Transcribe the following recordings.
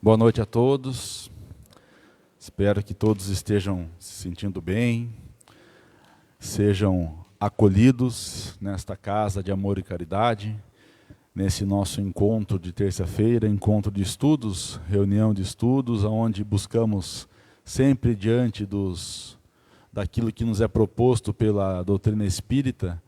Boa noite a todos. Espero que todos estejam se sentindo bem, sejam acolhidos nesta casa de amor e caridade, nesse nosso encontro de terça-feira, encontro de estudos, reunião de estudos, onde buscamos sempre diante daquilo que nos é proposto pela doutrina espírita,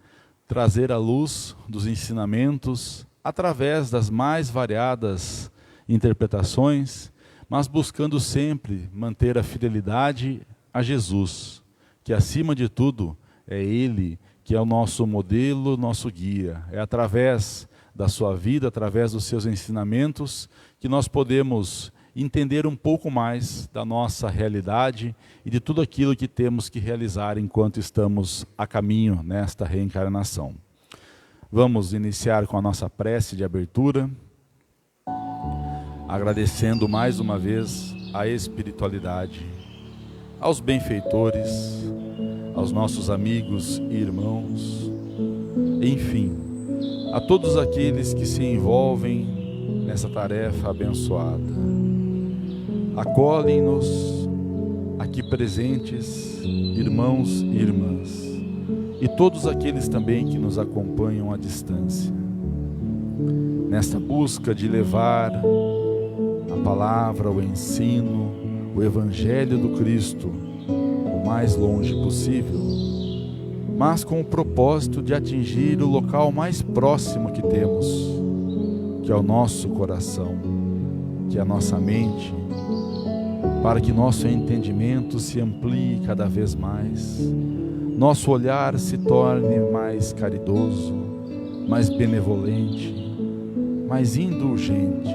trazer a luz dos ensinamentos através das mais variadas interpretações, mas buscando sempre manter a fidelidade a Jesus, que acima de tudo é Ele que é o nosso modelo, nosso guia. É através da sua vida, através dos seus ensinamentos, que nós podemos entender um pouco mais da nossa realidade e de tudo aquilo que temos que realizar enquanto estamos a caminho nesta reencarnação. Vamos iniciar com a nossa prece de abertura, agradecendo mais uma vez à espiritualidade, aos benfeitores, aos nossos amigos e irmãos, enfim, a todos aqueles que se envolvem nessa tarefa abençoada. Acolhem-nos aqui presentes, irmãos e irmãs, e todos aqueles também que nos acompanham à distância, nesta busca de levar a palavra, o ensino, o Evangelho do Cristo o mais longe possível, mas com o propósito de atingir o local mais próximo que temos, que é o nosso coração, que é a nossa mente, para que nosso entendimento se amplie cada vez mais, nosso olhar se torne mais caridoso, mais benevolente, mais indulgente,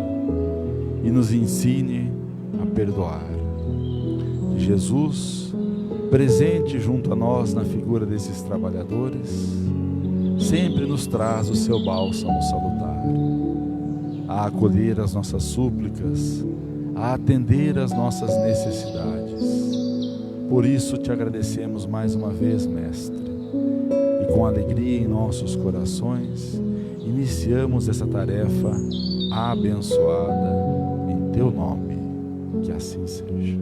e nos ensine a perdoar. Que Jesus, presente junto a nós na figura desses trabalhadores, sempre nos traz o seu bálsamo salutar, a acolher as nossas súplicas, a atender às nossas necessidades. Por isso te agradecemos mais uma vez, Mestre, e com alegria em nossos corações, iniciamos essa tarefa abençoada em Teu nome, que assim seja.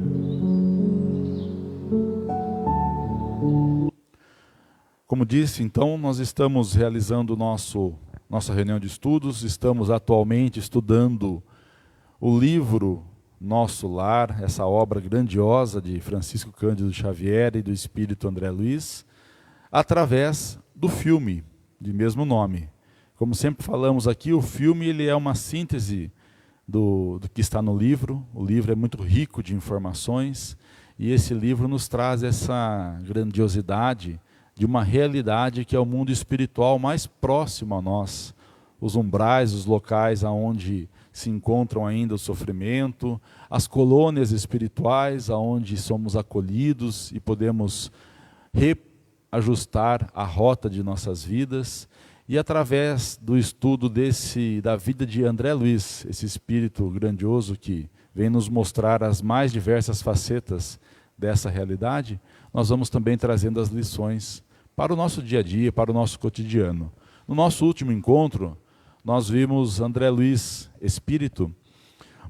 Como disse, então, nós estamos realizando nossa reunião de estudos, estamos atualmente estudando o livro Nosso Lar, essa obra grandiosa de Francisco Cândido Xavier e do Espírito André Luiz, através do filme de mesmo nome. Como sempre falamos aqui, o filme ele é uma síntese do que está no livro. O livro é muito rico de informações e esse livro nos traz essa grandiosidade de uma realidade que é o mundo espiritual mais próximo a nós, os umbrais, os locais aonde se encontram ainda o sofrimento, as colônias espirituais aonde somos acolhidos e podemos reajustar a rota de nossas vidas. E através do estudo da vida de André Luiz, esse espírito grandioso que vem nos mostrar as mais diversas facetas dessa realidade, nós vamos também trazendo as lições para o nosso dia a dia, para o nosso cotidiano. No nosso último encontro, nós vimos André Luiz, espírito,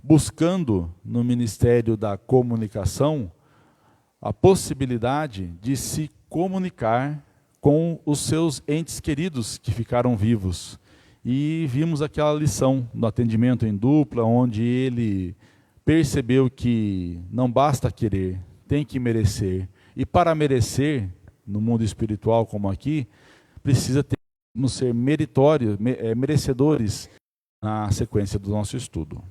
buscando no Ministério da Comunicação a possibilidade de se comunicar com os seus entes queridos que ficaram vivos. E vimos aquela lição do atendimento em dupla, onde ele percebeu que não basta querer, tem que merecer. E para merecer, no mundo espiritual como aqui, precisamos ser merecedores na sequência do nosso estudo.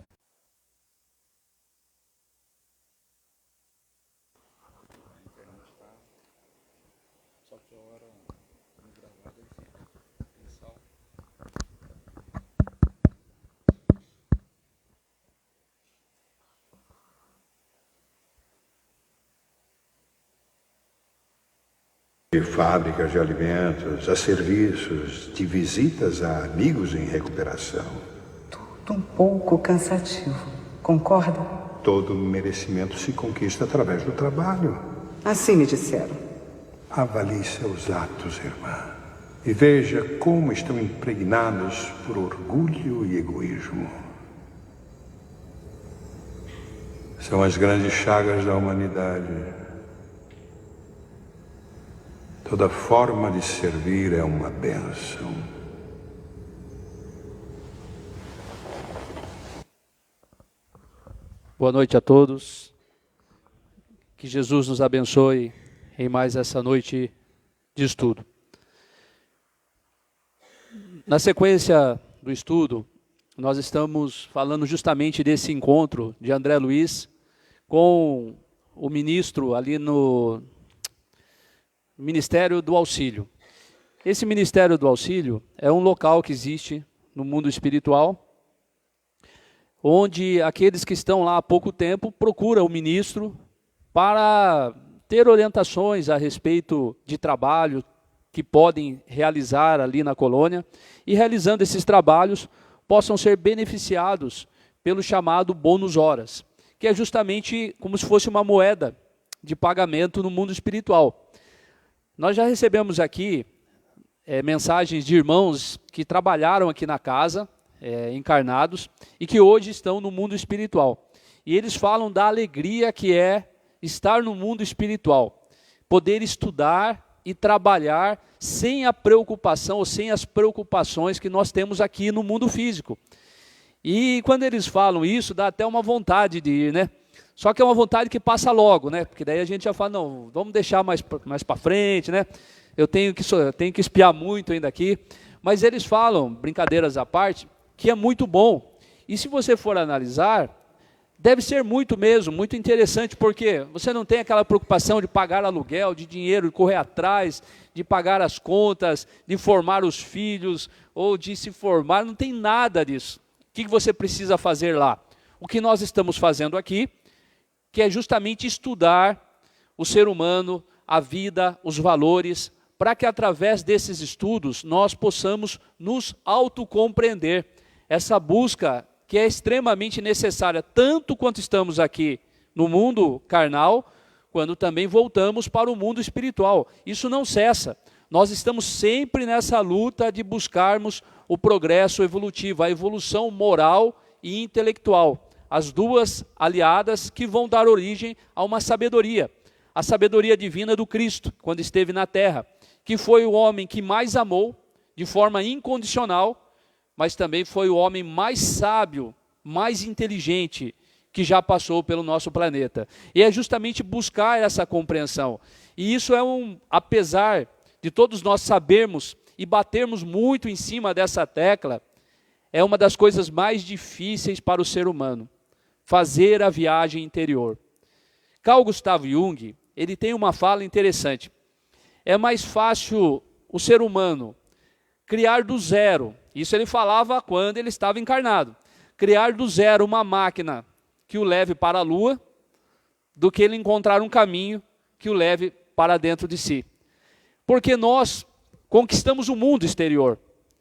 De fábricas de alimentos, a serviços, de visitas a amigos em recuperação. Tudo um pouco cansativo, concorda? Todo merecimento se conquista através do trabalho. Assim me disseram. Avalie seus atos, irmã, e veja como estão impregnados por orgulho e egoísmo. São as grandes chagas da humanidade. Toda forma de servir é uma bênção. Boa noite a todos. Que Jesus nos abençoe em mais essa noite de estudo. Na sequência do estudo, nós estamos falando justamente desse encontro de André Luiz com o ministro ali no Ministério do Auxílio. Esse Ministério do Auxílio é um local que existe no mundo espiritual, onde aqueles que estão lá há pouco tempo procuram o ministro para ter orientações a respeito de trabalho que podem realizar ali na colônia, e realizando esses trabalhos possam ser beneficiados pelo chamado bônus horas, que é justamente como se fosse uma moeda de pagamento no mundo espiritual. Nós já recebemos aqui mensagens de irmãos que trabalharam aqui na casa, encarnados, e que hoje estão no mundo espiritual. E eles falam da alegria que é estar no mundo espiritual, poder estudar e trabalhar sem a preocupação ou sem as preocupações que nós temos aqui no mundo físico. E quando eles falam isso, dá até uma vontade de ir, né? Só que é uma vontade que passa logo, né? Porque daí a gente já fala, não, vamos deixar mais para frente, né? Eu tenho que espiar muito ainda aqui. Mas eles falam, brincadeiras à parte, que é muito bom. E se você for analisar, deve ser muito mesmo, muito interessante, porque você não tem aquela preocupação de pagar aluguel, de dinheiro, de correr atrás, de pagar as contas, de formar os filhos, ou de se formar, não tem nada disso. O que você precisa fazer lá? O que nós estamos fazendo aqui, que é justamente estudar o ser humano, a vida, os valores, para que através desses estudos nós possamos nos autocompreender. Essa busca que é extremamente necessária, tanto quanto estamos aqui no mundo carnal, quando também voltamos para o mundo espiritual. Isso não cessa. Nós estamos sempre nessa luta de buscarmos o progresso evolutivo, a evolução moral e intelectual. As duas aliadas que vão dar origem a uma sabedoria. A sabedoria divina do Cristo, quando esteve na terra, que foi o homem que mais amou, de forma incondicional, mas também foi o homem mais sábio, mais inteligente, que já passou pelo nosso planeta. E é justamente buscar essa compreensão. E isso é apesar de todos nós sabermos e batermos muito em cima dessa tecla, é uma das coisas mais difíceis para o ser humano. Fazer a viagem interior. Carl Gustav Jung, ele tem uma fala interessante. É mais fácil o ser humano criar do zero, isso ele falava quando ele estava encarnado, criar do zero uma máquina que o leve para a lua, do que ele encontrar um caminho que o leve para dentro de si. Porque nós conquistamos o mundo exterior,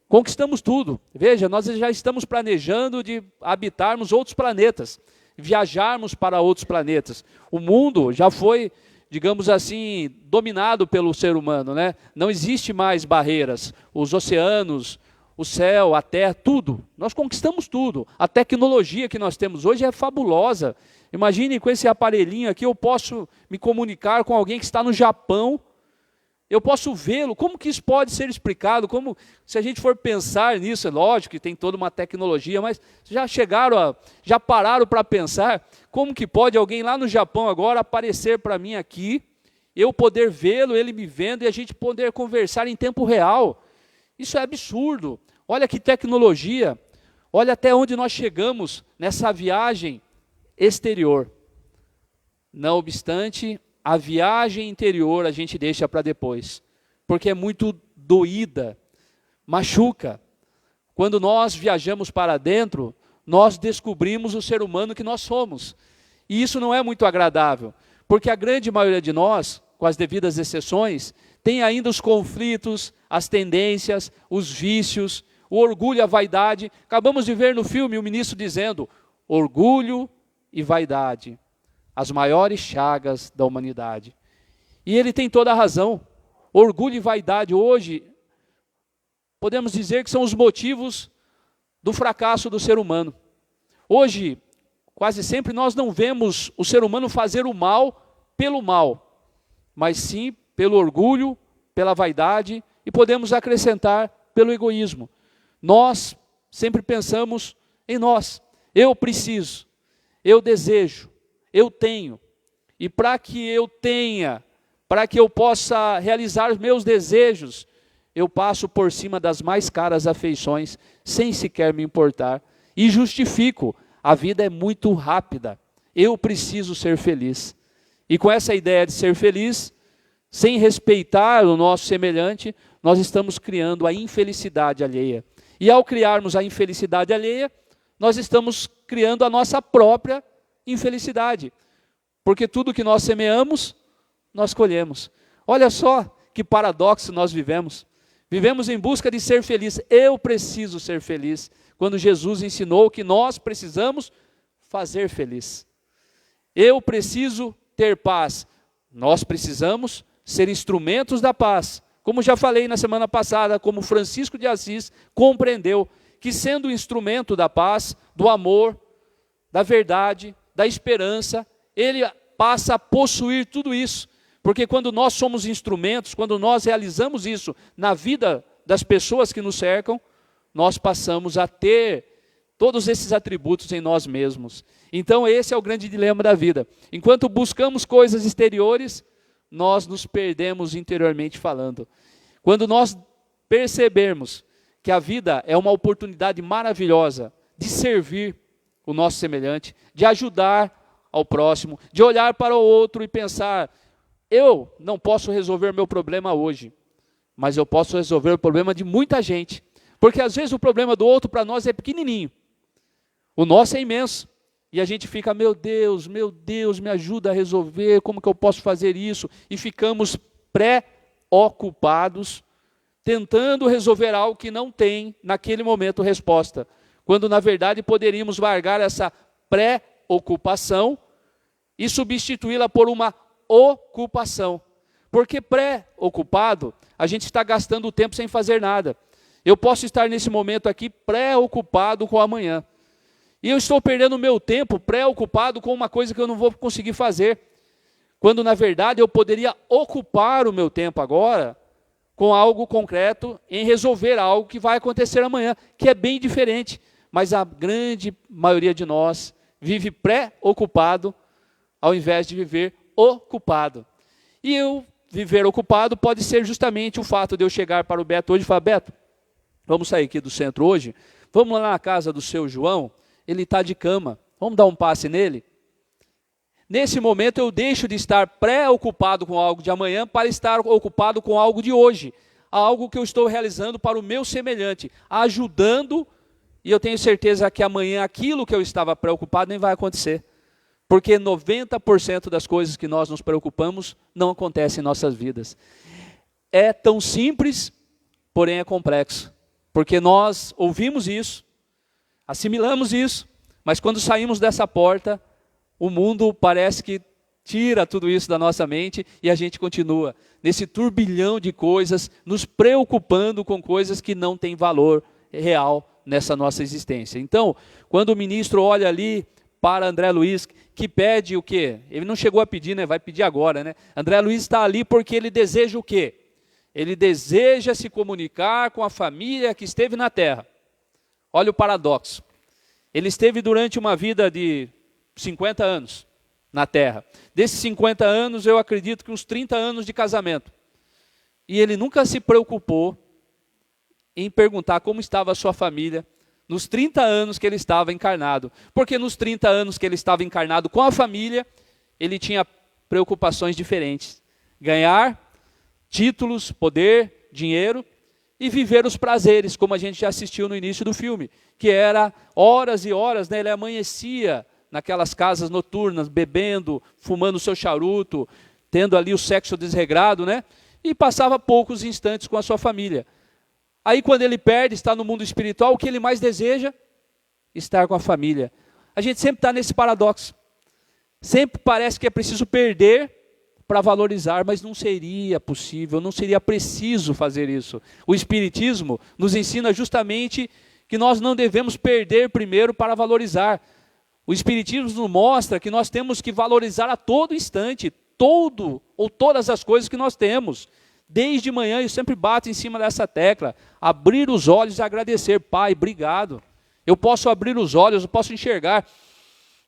conquistamos tudo. Veja, nós já estamos planejando de habitarmos outros planetas, viajarmos para outros planetas. O mundo já foi, digamos assim, dominado pelo ser humano, né? Não existe mais barreiras. Os oceanos, o céu, a terra, tudo. Nós conquistamos tudo. A tecnologia que nós temos hoje é fabulosa. Imagine, com esse aparelhinho aqui, eu posso me comunicar com alguém que está no Japão. Eu posso vê-lo. Como que isso pode ser explicado? Como, se a gente for pensar nisso, é lógico que tem toda uma tecnologia, mas já pararam para pensar como que pode alguém lá no Japão agora aparecer para mim aqui, eu poder vê-lo, ele me vendo e a gente poder conversar em tempo real? Isso é absurdo. Olha que tecnologia. Olha até onde nós chegamos nessa viagem exterior. Não obstante, a viagem interior a gente deixa para depois, porque é muito doída, machuca. Quando nós viajamos para dentro, nós descobrimos o ser humano que nós somos. E isso não é muito agradável, porque a grande maioria de nós, com as devidas exceções, tem ainda os conflitos, as tendências, os vícios, o orgulho e a vaidade. Acabamos de ver no filme o ministro dizendo, orgulho e vaidade, as maiores chagas da humanidade. E ele tem toda a razão. Orgulho e vaidade hoje, podemos dizer que são os motivos do fracasso do ser humano. Hoje, quase sempre nós não vemos o ser humano fazer o mal pelo mal, mas sim pelo orgulho, pela vaidade e podemos acrescentar pelo egoísmo. Nós sempre pensamos em nós. Eu preciso, eu desejo, eu tenho. E para que eu tenha, para que eu possa realizar os meus desejos, eu passo por cima das mais caras afeições, sem sequer me importar. E justifico, a vida é muito rápida, eu preciso ser feliz. E com essa ideia de ser feliz, sem respeitar o nosso semelhante, nós estamos criando a infelicidade alheia. E ao criarmos a infelicidade alheia, nós estamos criando a nossa própria infelicidade. Porque tudo que nós semeamos, nós colhemos. Olha só que paradoxo nós vivemos. Vivemos em busca de ser feliz. Eu preciso ser feliz. Quando Jesus ensinou que nós precisamos fazer feliz. Eu preciso ter paz. Nós precisamos ser instrumentos da paz. Como já falei na semana passada, como Francisco de Assis compreendeu que sendo instrumento da paz, do amor, da verdade, da esperança, ele passa a possuir tudo isso. Porque quando nós somos instrumentos, quando nós realizamos isso na vida das pessoas que nos cercam, nós passamos a ter todos esses atributos em nós mesmos. Então esse é o grande dilema da vida. Enquanto buscamos coisas exteriores, nós nos perdemos interiormente falando. Quando nós percebermos que a vida é uma oportunidade maravilhosa de servir o nosso semelhante, de ajudar ao próximo, de olhar para o outro e pensar, eu não posso resolver meu problema hoje, mas eu posso resolver o problema de muita gente. Porque às vezes o problema do outro para nós é pequenininho. O nosso é imenso. E a gente fica, meu Deus, me ajuda a resolver, como que eu posso fazer isso? E ficamos preocupados, tentando resolver algo que não tem, naquele momento, resposta. Quando, na verdade, poderíamos largar essa preocupação e substituí-la por uma ocupação. Porque preocupado, a gente está gastando o tempo sem fazer nada. Eu posso estar nesse momento aqui preocupado com o amanhã. E eu estou perdendo o meu tempo preocupado com uma coisa que eu não vou conseguir fazer. Quando, na verdade, eu poderia ocupar o meu tempo agora com algo concreto em resolver algo que vai acontecer amanhã, que é bem diferente. Mas a grande maioria de nós vive preocupado ao invés de viver ocupado. E eu viver ocupado pode ser justamente o fato de eu chegar para o Beto hoje e falar, Beto, vamos sair aqui do centro hoje, vamos lá na casa do seu João, ele está de cama, vamos dar um passe nele? Nesse momento eu deixo de estar preocupado com algo de amanhã para estar ocupado com algo de hoje, algo que eu estou realizando para o meu semelhante, ajudando, e eu tenho certeza que amanhã aquilo que eu estava preocupado nem vai acontecer. Porque 90% das coisas que nós nos preocupamos não acontecem em nossas vidas. É tão simples, porém é complexo. Porque nós ouvimos isso, assimilamos isso, mas quando saímos dessa porta, o mundo parece que tira tudo isso da nossa mente e a gente continua nesse turbilhão de coisas, nos preocupando com coisas que não têm valor real nessa nossa existência. Então, quando o ministro olha ali para André Luiz, que pede o quê? Ele não chegou a pedir, né? Vai pedir agora, né? André Luiz está ali porque ele deseja o quê? Ele deseja se comunicar com a família que esteve na terra. Olha o paradoxo. Ele esteve durante uma vida de 50 anos na terra. Desses 50 anos, eu acredito que uns 30 anos de casamento. E ele nunca se preocupou em perguntar como estava a sua família, nos 30 anos que ele estava encarnado. Porque nos 30 anos que ele estava encarnado com a família, ele tinha preocupações diferentes. Ganhar títulos, poder, dinheiro e viver os prazeres, como a gente já assistiu no início do filme. Que era horas e horas, né? Ele amanhecia naquelas casas noturnas, bebendo, fumando o seu charuto, tendo ali o sexo desregrado, né? E passava poucos instantes com a sua família. Aí quando ele perde, está no mundo espiritual, o que ele mais deseja? Estar com a família. A gente sempre está nesse paradoxo. Sempre parece que é preciso perder para valorizar, mas não seria possível, não seria preciso fazer isso. O Espiritismo nos ensina justamente que nós não devemos perder primeiro para valorizar. O Espiritismo nos mostra que nós temos que valorizar a todo instante, todo ou todas as coisas que nós temos. Desde manhã eu sempre bato em cima dessa tecla, abrir os olhos e agradecer. Pai, obrigado. Eu posso abrir os olhos, eu posso enxergar,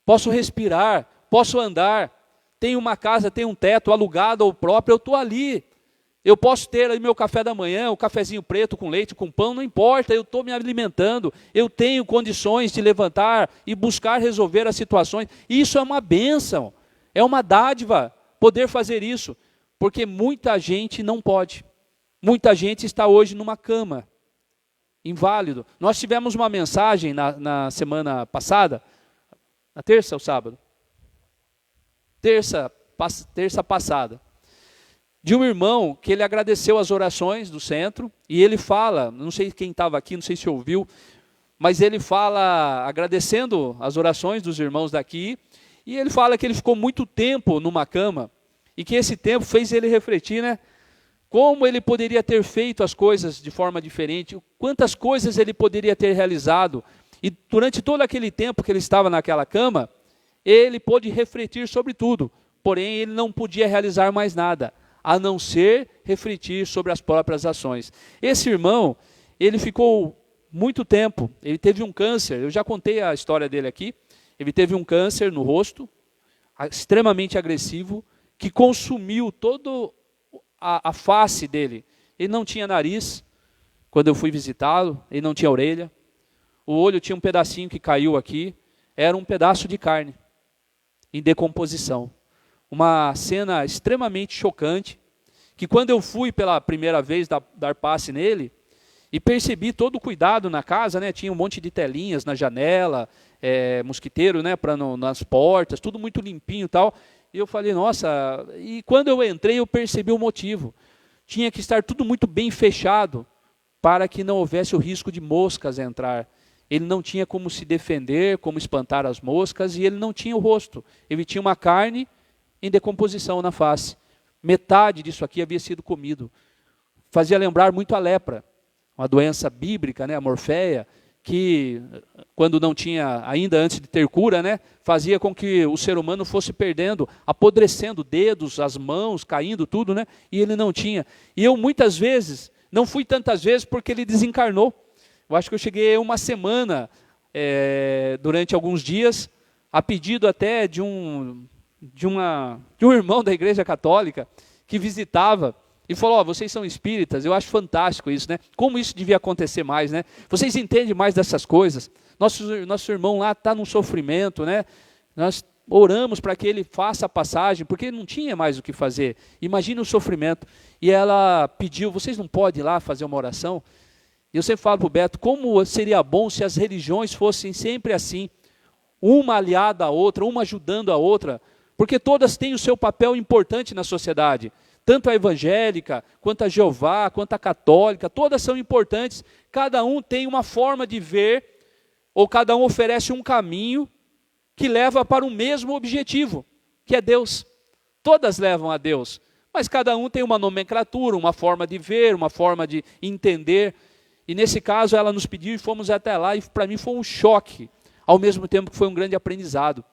posso respirar, posso andar. Tenho uma casa, tenho um teto alugado ou próprio, eu estou ali. Eu posso ter aí meu café da manhã, o cafezinho preto com leite, com pão, não importa, eu estou me alimentando, eu tenho condições de levantar e buscar resolver as situações. Isso é uma bênção, é uma dádiva poder fazer isso, porque muita gente não pode. Muita gente está hoje numa cama, inválido. Nós tivemos uma mensagem na semana passada, na terça ou sábado? Terça passada, de um irmão que ele agradeceu as orações do centro, e ele fala, não sei quem estava aqui, não sei se ouviu, mas ele fala agradecendo as orações dos irmãos daqui, e ele fala que ele ficou muito tempo numa cama, e que esse tempo fez ele refletir, né? Como ele poderia ter feito as coisas de forma diferente, quantas coisas ele poderia ter realizado, e durante todo aquele tempo que ele estava naquela cama, ele pôde refletir sobre tudo, porém ele não podia realizar mais nada, a não ser refletir sobre as próprias ações. Esse irmão, ele ficou muito tempo, ele teve um câncer, eu já contei a história dele aqui, ele teve um câncer no rosto, extremamente agressivo, que consumiu toda a face dele. Ele não tinha nariz, quando eu fui visitá-lo, ele não tinha orelha, o olho tinha um pedacinho que caiu aqui, era um pedaço de carne, em decomposição. Uma cena extremamente chocante, que quando eu fui pela primeira vez dar passe nele, e percebi todo o cuidado na casa, né? Tinha um monte de telinhas na janela, mosquiteiro, né? Nas portas, tudo muito limpinho e tal. E eu falei, nossa, e quando eu entrei eu percebi o motivo. Tinha que estar tudo muito bem fechado, para que não houvesse o risco de moscas entrar. Ele não tinha como se defender, como espantar as moscas, e ele não tinha o rosto. Ele tinha uma carne em decomposição na face. Metade disso aqui havia sido comido. Fazia lembrar muito a lepra, uma doença bíblica, né, a morféia, que quando não tinha, ainda antes de ter cura, né, fazia com que o ser humano fosse perdendo, apodrecendo dedos, as mãos, caindo tudo, né, e ele não tinha. E eu muitas vezes, não fui tantas vezes porque ele desencarnou. Eu acho que eu cheguei uma semana, durante alguns dias, a pedido até de um irmão da Igreja Católica, que visitava, e falou, vocês são espíritas, eu acho fantástico isso, né? Como isso devia acontecer mais, né? Vocês entendem mais dessas coisas. Nosso irmão lá está num sofrimento, né? Nós oramos para que ele faça a passagem, porque ele não tinha mais o que fazer. Imagina o sofrimento. E ela pediu, vocês não podem ir lá fazer uma oração? E eu sempre falo para o Beto, como seria bom se as religiões fossem sempre assim, uma aliada à outra, uma ajudando a outra, porque todas têm o seu papel importante na sociedade. Tanto a evangélica, quanto a Jeová, quanto a católica, todas são importantes. Cada um tem uma forma de ver, ou cada um oferece um caminho que leva para o mesmo objetivo, que é Deus. Todas levam a Deus, mas cada um tem uma nomenclatura, uma forma de ver, uma forma de entender. E nesse caso ela nos pediu e fomos até lá, e para mim foi um choque, ao mesmo tempo que foi um grande aprendizado.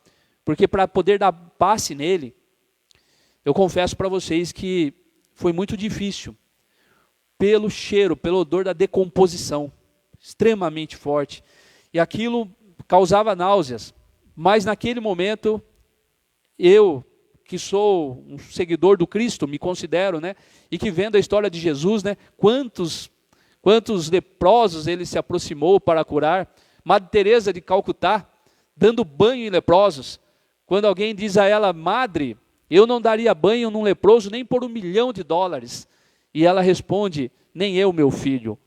Porque para poder dar passe nele, eu confesso para vocês que foi muito difícil, pelo cheiro, pelo odor da decomposição, extremamente forte. E aquilo causava náuseas. Mas naquele momento, eu, que sou um seguidor do Cristo, me considero, né? E que vendo a história de Jesus, né? Quantos leprosos ele se aproximou para curar. Madre Teresa de Calcutá, dando banho em leprosos. Quando alguém diz a ela, madre, eu não daria banho num leproso nem por $1 milhão. E ela responde, nem eu, meu filho,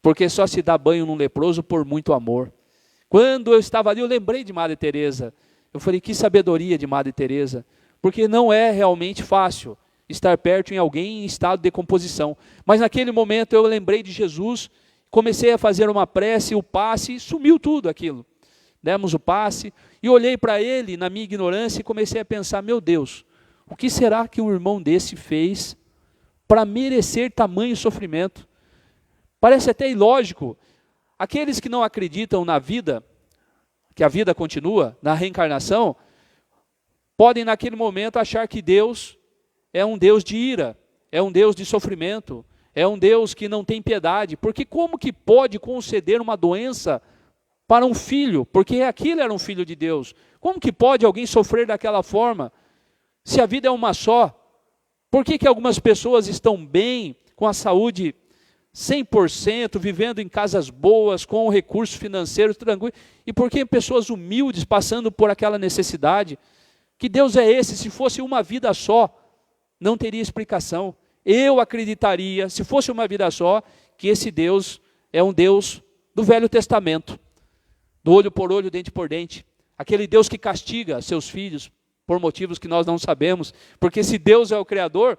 porque só se dá banho num leproso por muito amor. Quando eu estava ali, eu lembrei de Madre Teresa. Eu falei, que sabedoria de Madre Teresa, porque não é realmente fácil estar perto em alguém em estado de decomposição. Mas naquele momento eu lembrei de Jesus, comecei a fazer uma prece, o passe, e sumiu tudo aquilo. Demos o passe, e olhei para ele na minha ignorância e comecei a pensar, meu Deus, o que será que um irmão desse fez para merecer tamanho sofrimento? Parece até ilógico. Aqueles que não acreditam na vida, que a vida continua, na reencarnação, podem naquele momento achar que Deus é um Deus de ira, é um Deus de sofrimento, é um Deus que não tem piedade, porque como que pode conceder uma doença para um filho? Porque aquilo era um filho de Deus. Como que pode alguém sofrer daquela forma? Se a vida é uma só, por que algumas pessoas estão bem, com a saúde 100%, vivendo em casas boas, com recursos financeiros tranquilos, e por que pessoas humildes passando por aquela necessidade? Que Deus é esse? Se fosse uma vida só, não teria explicação. Eu acreditaria, se fosse uma vida só, que esse Deus é um Deus do Velho Testamento, do olho por olho, dente por dente, aquele Deus que castiga seus filhos por motivos que nós não sabemos, porque se Deus é o Criador,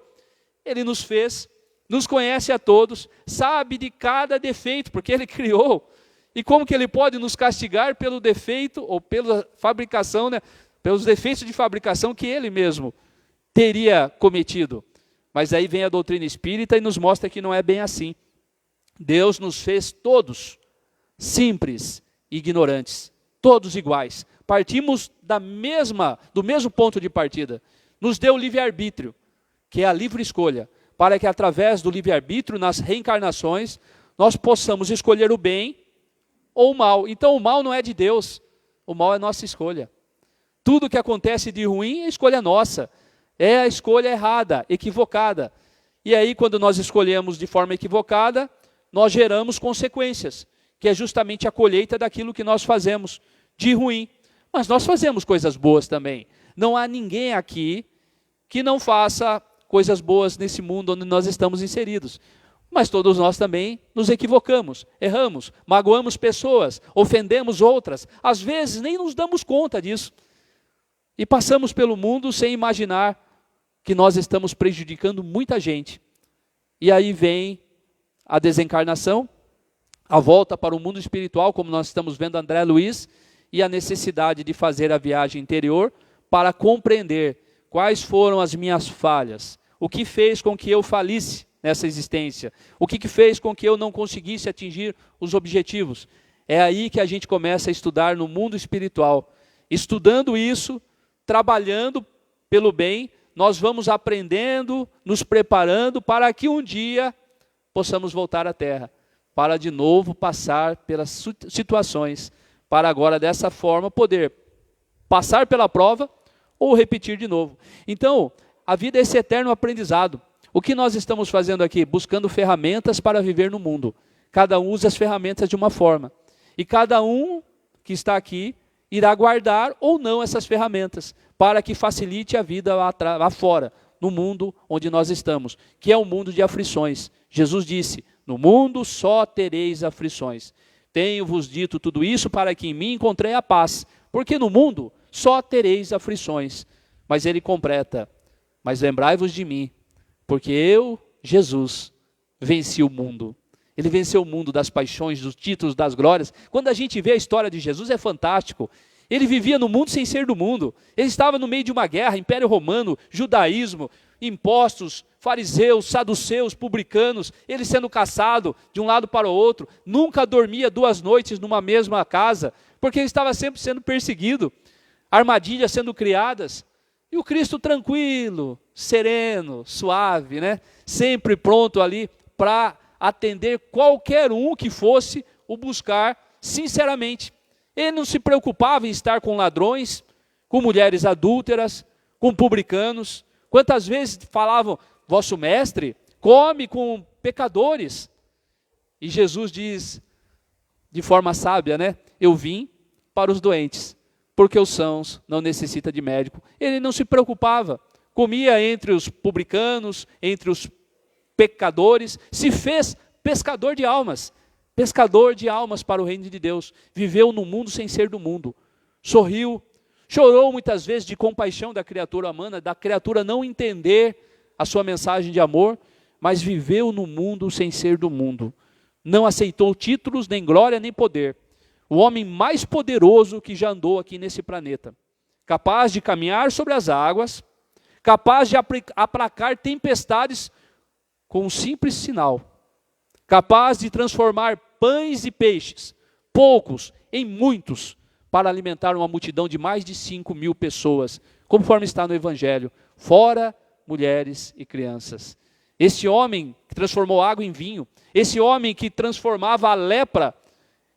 Ele nos fez, nos conhece a todos, sabe de cada defeito, porque Ele criou. E como que Ele pode nos castigar pelo defeito, ou pela fabricação, né, pelos defeitos de fabricação que Ele mesmo teria cometido? Mas aí vem a doutrina espírita e nos mostra que não é bem assim. Deus nos fez todos simples e ignorantes, todos iguais. Partimos do mesmo ponto de partida. Nos deu livre-arbítrio, que é a livre escolha, para que através do livre-arbítrio, nas reencarnações, nós possamos escolher o bem ou o mal. Então o mal não é de Deus, o mal é nossa escolha. Tudo que acontece de ruim é escolha nossa. É a escolha errada, equivocada. E aí, quando nós escolhemos de forma equivocada, nós geramos consequências, que é justamente a colheita daquilo que nós fazemos de ruim. Mas nós fazemos coisas boas também. Não há ninguém aqui que não faça coisas boas nesse mundo onde nós estamos inseridos. Mas todos nós também nos equivocamos, erramos, magoamos pessoas, ofendemos outras. Às vezes nem nos damos conta disso. E passamos pelo mundo sem imaginar que nós estamos prejudicando muita gente. E aí vem a desencarnação, a volta para o mundo espiritual, como nós estamos vendo André Luiz, e a necessidade de fazer a viagem interior para compreender quais foram as minhas falhas, o que fez com que eu falisse nessa existência, o que fez com que eu não conseguisse atingir os objetivos. É aí que a gente começa a estudar no mundo espiritual. Estudando isso, trabalhando pelo bem, nós vamos aprendendo, nos preparando para que um dia possamos voltar à Terra, para de novo passar pelas situações, para agora dessa forma poder passar pela prova ou repetir de novo. Então, a vida é esse eterno aprendizado. O que nós estamos fazendo aqui? Buscando ferramentas para viver no mundo. Cada um usa as ferramentas de uma forma. E cada um que está aqui irá guardar ou não essas ferramentas, para que facilite a vida lá fora, no mundo onde nós estamos, que é um mundo de aflições. Jesus disse, no mundo só tereis aflições. Tenho-vos dito tudo isso para que em mim encontrei a paz, porque no mundo só tereis aflições. Mas ele completa, mas lembrai-vos de mim, porque eu, Jesus, venci o mundo. Ele venceu o mundo das paixões, dos títulos, das glórias. Quando a gente vê a história de Jesus, é fantástico. Ele vivia no mundo sem ser do mundo. Ele estava no meio de uma guerra, Império Romano, judaísmo, impostos, fariseus, saduceus, publicanos, ele sendo caçado de um lado para o outro. Nunca dormia 2 noites numa mesma casa, porque ele estava sempre sendo perseguido. Armadilhas sendo criadas. E o Cristo tranquilo, sereno, suave, né? Sempre pronto ali para atender qualquer um que fosse o buscar sinceramente. Ele não se preocupava em estar com ladrões, com mulheres adúlteras, com publicanos. Quantas vezes falavam, vosso mestre come com pecadores. E Jesus diz, de forma sábia, né? Eu vim para os doentes, porque os sãos não necessitam de médico. Ele não se preocupava, comia entre os publicanos, entre os pecadores, se fez pescador de almas para o reino de Deus, viveu no mundo sem ser do mundo, sorriu, chorou muitas vezes de compaixão da criatura humana, da criatura não entender a sua mensagem de amor, mas viveu no mundo sem ser do mundo, não aceitou títulos, nem glória, nem poder, o homem mais poderoso que já andou aqui nesse planeta, capaz de caminhar sobre as águas, capaz de aplacar tempestades com um simples sinal, capaz de transformar pães e peixes, poucos, em muitos, para alimentar uma multidão de mais de 5.000 pessoas, conforme está no Evangelho, fora mulheres e crianças. Esse homem que transformou água em vinho, esse homem que transformava a lepra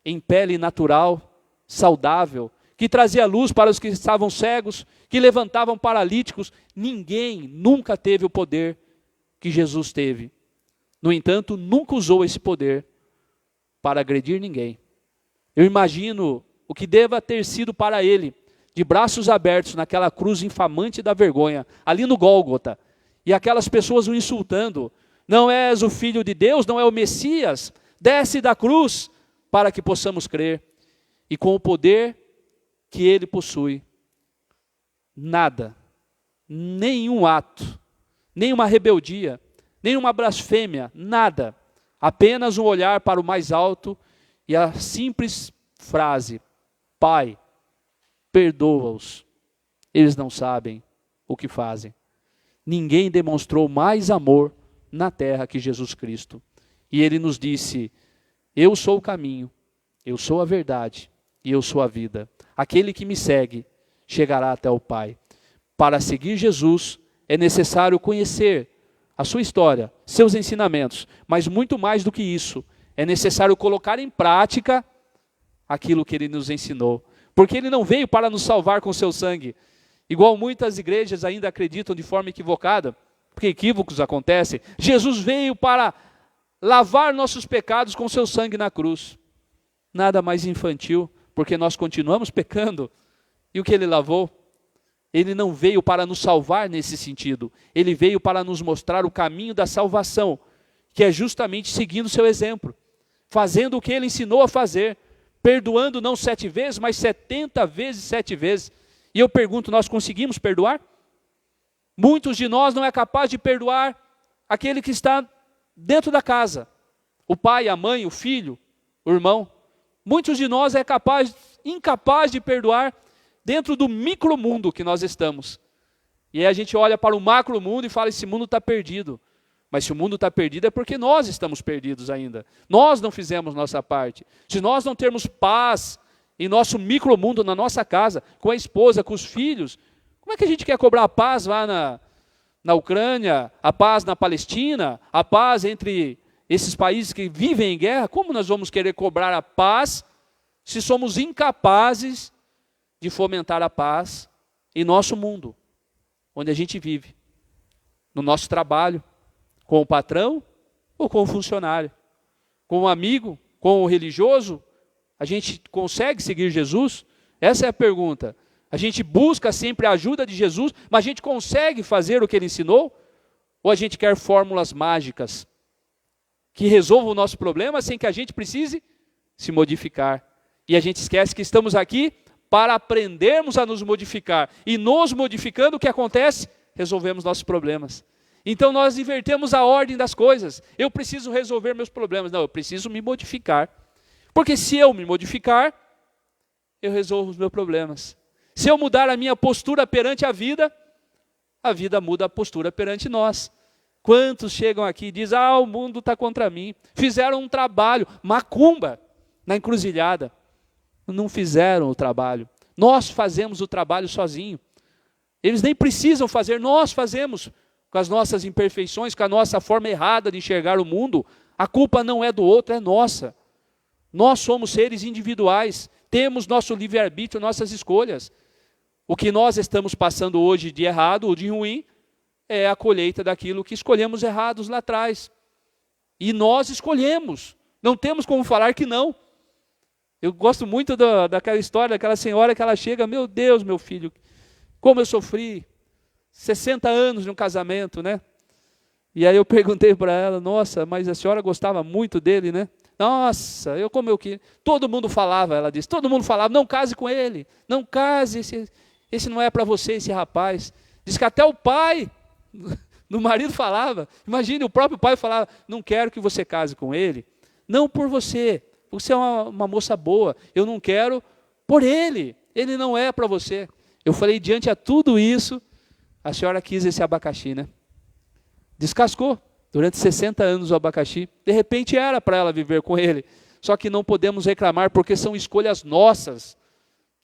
em pele natural, saudável, que trazia luz para os que estavam cegos, que levantavam paralíticos, ninguém nunca teve o poder que Jesus teve. No entanto, nunca usou esse poder para agredir ninguém. Eu imagino o que deva ter sido para ele, de braços abertos naquela cruz infamante da vergonha, ali no Gólgota, e aquelas pessoas o insultando. Não és o Filho de Deus, não é o Messias, desce da cruz para que possamos crer. E com o poder que ele possui, nada, nenhum ato, nenhuma rebeldia, nenhuma blasfêmia, nada, apenas um olhar para o mais alto e a simples frase: Pai, perdoa-os, eles não sabem o que fazem. Ninguém demonstrou mais amor na terra que Jesus Cristo. E ele nos disse: eu sou o caminho, eu sou a verdade e eu sou a vida. Aquele que me segue chegará até o Pai. Para seguir Jesus é necessário conhecer a sua história, seus ensinamentos, mas muito mais do que isso, é necessário colocar em prática aquilo que ele nos ensinou. Porque ele não veio para nos salvar com seu sangue, igual muitas igrejas ainda acreditam de forma equivocada, porque equívocos acontecem. Jesus veio para lavar nossos pecados com seu sangue na cruz. Nada mais infantil, porque nós continuamos pecando. E o que ele lavou? Ele não veio para nos salvar nesse sentido. Ele veio para nos mostrar o caminho da salvação, que é justamente seguindo o seu exemplo, fazendo o que ele ensinou a fazer, perdoando não 7 vezes, mas 70 vezes 7 vezes. E eu pergunto, nós conseguimos perdoar? Muitos de nós não é capaz de perdoar aquele que está dentro da casa. O pai, a mãe, o filho, o irmão. Muitos de nós é incapaz de perdoar dentro do micromundo que nós estamos. E aí a gente olha para o macromundo e fala, esse mundo está perdido. Mas se o mundo está perdido é porque nós estamos perdidos ainda. Nós não fizemos nossa parte. Se nós não termos paz em nosso micromundo, na nossa casa, com a esposa, com os filhos, como é que a gente quer cobrar a paz lá na Ucrânia, a paz na Palestina, a paz entre esses países que vivem em guerra? Como nós vamos querer cobrar a paz se somos incapazes de fomentar a paz em nosso mundo, onde a gente vive, no nosso trabalho, com o patrão ou com o funcionário, com o amigo, com o religioso? A gente consegue seguir Jesus? Essa é a pergunta. A gente busca sempre a ajuda de Jesus, mas a gente consegue fazer o que ele ensinou? Ou a gente quer fórmulas mágicas que resolvam o nosso problema sem que a gente precise se modificar? E a gente esquece que estamos aqui para aprendermos a nos modificar. E nos modificando, o que acontece? Resolvemos nossos problemas. Então nós invertemos a ordem das coisas. Eu preciso resolver meus problemas. Não, eu preciso me modificar. Porque se eu me modificar, eu resolvo os meus problemas. Se eu mudar a minha postura perante a vida muda a postura perante nós. Quantos chegam aqui e dizem, o mundo está contra mim. Fizeram um trabalho, macumba, na encruzilhada. Não fizeram o trabalho. Nós fazemos o trabalho sozinho. Eles nem precisam fazer, nós fazemos. Com as nossas imperfeições, com a nossa forma errada de enxergar o mundo, a culpa não é do outro, é nossa. Nós somos seres individuais, temos nosso livre-arbítrio, nossas escolhas. O que nós estamos passando hoje de errado ou de ruim é a colheita daquilo que escolhemos errados lá atrás. E nós escolhemos, não temos como falar que não. Eu gosto muito daquela história, daquela senhora que ela chega, meu Deus, meu filho, como eu sofri, 60 anos de um casamento, né? E aí eu perguntei para ela, nossa, mas a senhora gostava muito dele, né? Nossa, todo mundo falava, ela disse, todo mundo falava, não case com ele, não case, esse não é para você, esse rapaz. Diz que até o pai do marido falava, imagine, o próprio pai falava, não quero que você case com ele, não por você é uma moça boa, eu não quero por ele não é para você. Eu falei, diante a tudo isso, a senhora quis esse abacaxi, né? Descascou durante 60 anos o abacaxi. De repente era para ela viver com ele. Só que não podemos reclamar porque são escolhas nossas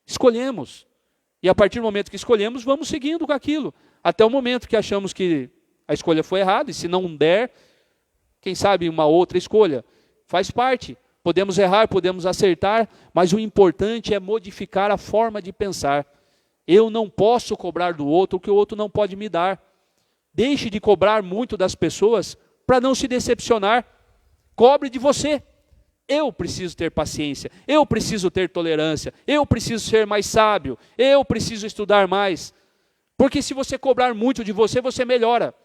Escolhemos. E a partir do momento que escolhemos, vamos seguindo com aquilo. Até o momento que achamos que a escolha foi errada, e se não der, quem sabe uma outra escolha. Faz parte. Podemos errar, podemos acertar, mas o importante é modificar a forma de pensar. Eu não posso cobrar do outro o que o outro não pode me dar. Deixe de cobrar muito das pessoas para não se decepcionar. Cobre de você. Eu preciso ter paciência, eu preciso ter tolerância, eu preciso ser mais sábio, eu preciso estudar mais. Porque se você cobrar muito de você, você melhora.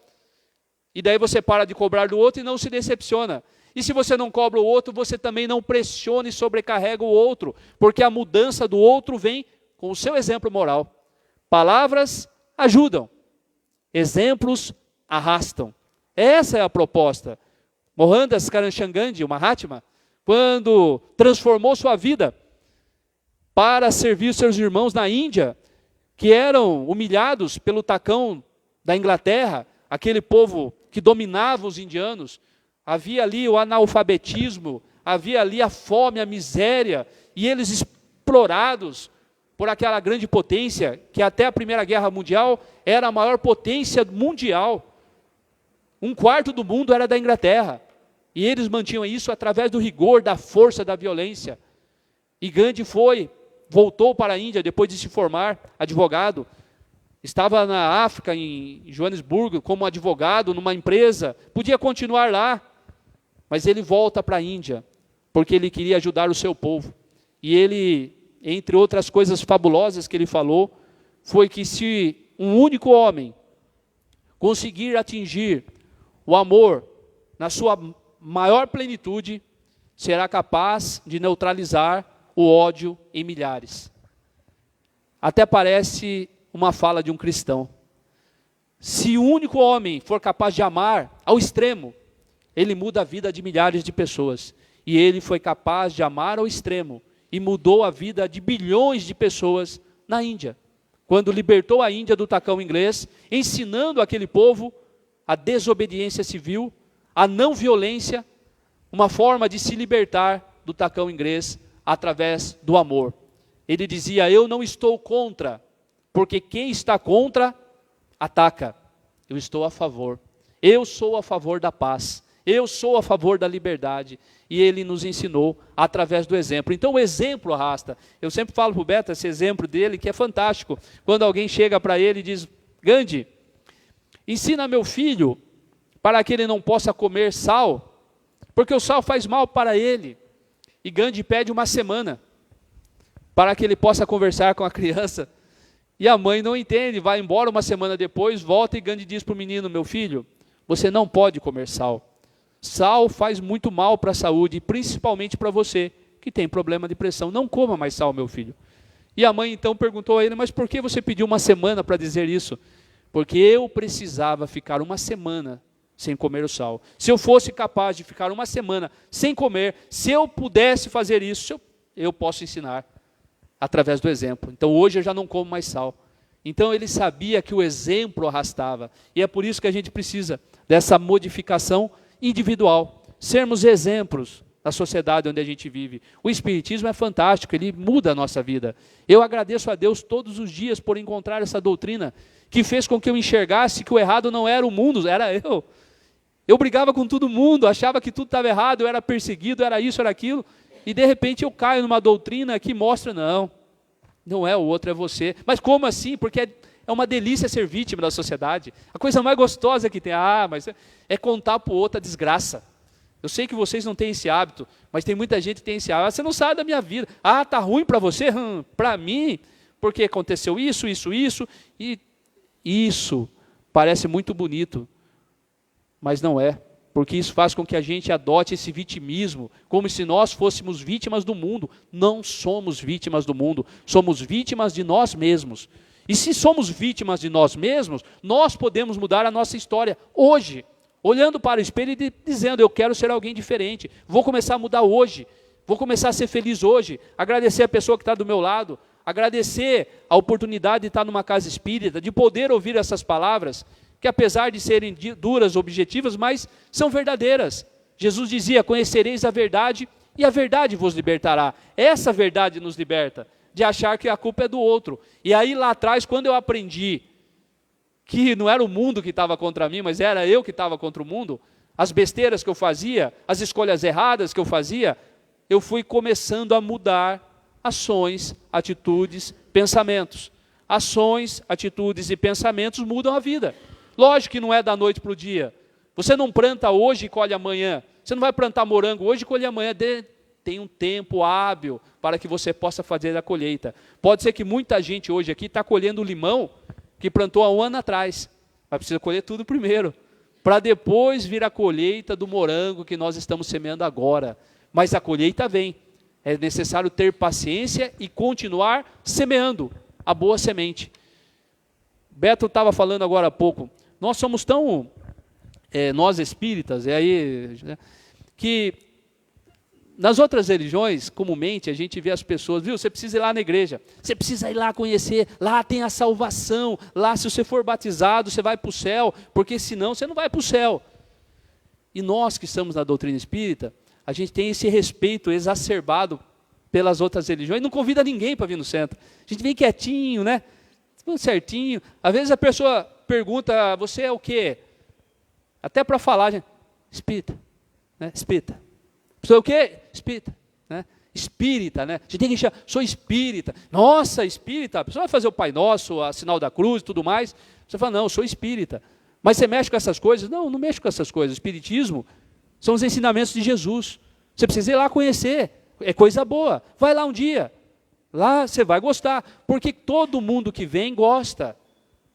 E daí você para de cobrar do outro e não se decepciona. E se você não cobra o outro, você também não pressiona e sobrecarrega o outro, porque a mudança do outro vem com o seu exemplo moral. Palavras ajudam, exemplos arrastam. Essa é a proposta. Mohandas Karamchand Gandhi, o Mahatma, quando transformou sua vida para servir seus irmãos na Índia, que eram humilhados pelo tacão da Inglaterra, aquele povo que dominava os indianos, havia ali o analfabetismo, havia ali a fome, a miséria, e eles explorados por aquela grande potência, que até a Primeira Guerra Mundial era a maior potência mundial. 1/4 do mundo era da Inglaterra. E eles mantinham isso através do rigor, da força, da violência. E Gandhi voltou para a Índia depois de se formar advogado. Estava na África, em Joanesburgo, como advogado numa empresa. Podia continuar lá, mas ele volta para a Índia, porque ele queria ajudar o seu povo. E ele, entre outras coisas fabulosas que ele falou, foi que se um único homem conseguir atingir o amor na sua maior plenitude, será capaz de neutralizar o ódio em milhares. Até parece uma fala de um cristão. Se o único homem for capaz de amar ao extremo, ele muda a vida de milhares de pessoas. E ele foi capaz de amar ao extremo e mudou a vida de bilhões de pessoas na Índia, quando libertou a Índia do tacão inglês, ensinando aquele povo a desobediência civil, a não violência, uma forma de se libertar do tacão inglês através do amor. Ele dizia: eu não estou contra, porque quem está contra, ataca. Eu estou a favor. Eu sou a favor da paz. Eu sou a favor da liberdade. E ele nos ensinou através do exemplo. Então o exemplo arrasta. Eu sempre falo para o Beto esse exemplo dele, que é fantástico. Quando alguém chega para ele e diz: Gandhi, ensina meu filho para que ele não possa comer sal, porque o sal faz mal para ele. E Gandhi pede uma semana para que ele possa conversar com a criança. E a mãe não entende, vai embora uma semana depois, volta e Gandhi diz para o menino: meu filho, você não pode comer sal. Sal faz muito mal para a saúde, principalmente para você, que tem problema de pressão. Não coma mais sal, meu filho. E a mãe então perguntou a ele: mas por que você pediu uma semana para dizer isso? Porque eu precisava ficar uma semana sem comer o sal. Se eu fosse capaz de ficar uma semana sem comer, se eu pudesse fazer isso, eu posso ensinar através do exemplo. Então hoje eu já não como mais sal. Então ele sabia que o exemplo arrastava. E é por isso que a gente precisa dessa modificação individual. Sermos exemplos na sociedade onde a gente vive. O Espiritismo é fantástico, ele muda a nossa vida. Eu agradeço a Deus todos os dias por encontrar essa doutrina que fez com que eu enxergasse que o errado não era o mundo, era eu. Eu brigava com todo mundo, achava que tudo estava errado, eu era perseguido, era isso, era aquilo. E de repente eu caio numa doutrina que mostra: não é o outro, é você. Mas como assim? Porque é uma delícia ser vítima da sociedade. A coisa mais gostosa que tem, mas é contar para o outro a desgraça. Eu sei que vocês não têm esse hábito, mas tem muita gente que tem esse hábito. Você não sabe da minha vida. Tá ruim para você? Para mim, porque aconteceu isso. E isso parece muito bonito, mas não é. Porque isso faz com que a gente adote esse vitimismo, como se nós fôssemos vítimas do mundo. Não somos vítimas do mundo, somos vítimas de nós mesmos. E se somos vítimas de nós mesmos, nós podemos mudar a nossa história hoje, olhando para o espelho e dizendo: eu quero ser alguém diferente, vou começar a mudar hoje, vou começar a ser feliz hoje, agradecer a pessoa que está do meu lado, agradecer a oportunidade de estar numa casa espírita, de poder ouvir essas palavras, que apesar de serem duras, objetivas, mas são verdadeiras. Jesus dizia: conhecereis a verdade e a verdade vos libertará. Essa verdade nos liberta. de achar que a culpa é do outro. E aí lá atrás, quando eu aprendi que não era o mundo que estava contra mim, mas era eu que estava contra o mundo, as besteiras que eu fazia, as escolhas erradas que eu fazia, eu fui começando a mudar ações, atitudes, pensamentos. Ações, atitudes e pensamentos mudam a vida. Lógico que não é da noite para o dia. Você não planta hoje e colhe amanhã. Você não vai plantar morango hoje e colher amanhã. Tem um tempo hábil para que você possa fazer a colheita. Pode ser que muita gente hoje aqui está colhendo o limão que plantou há um ano atrás. Mas precisa colher tudo primeiro, para depois vir a colheita do morango que nós estamos semeando agora. Mas a colheita vem. É necessário ter paciência e continuar semeando a boa semente. Beto estava falando agora há pouco. Nós somos tão, nós espíritas, que nas outras religiões, comumente, a gente vê as pessoas, viu, você precisa ir lá na igreja, você precisa ir lá conhecer, lá tem a salvação, lá se você for batizado, você vai para o céu, porque senão você não vai para o céu. E nós que estamos na doutrina espírita, a gente tem esse respeito exacerbado pelas outras religiões, não convida ninguém para vir no centro. A gente vem quietinho, né? Tudo certinho. Às vezes a pessoa pergunta, você é o quê? Até para falar, gente, espírita, né? Espírita. Você é o quê? Espírita, né? Espírita, né? A gente tem que chamar, sou espírita. Nossa, espírita. A pessoa vai fazer o Pai Nosso, a sinal da cruz e tudo mais. Você fala, não, eu sou espírita. Mas você mexe com essas coisas? Não, não mexo com essas coisas. O espiritismo são os ensinamentos de Jesus. Você precisa ir lá conhecer. É coisa boa. Vai lá um dia. Lá você vai gostar. Porque todo mundo que vem gosta.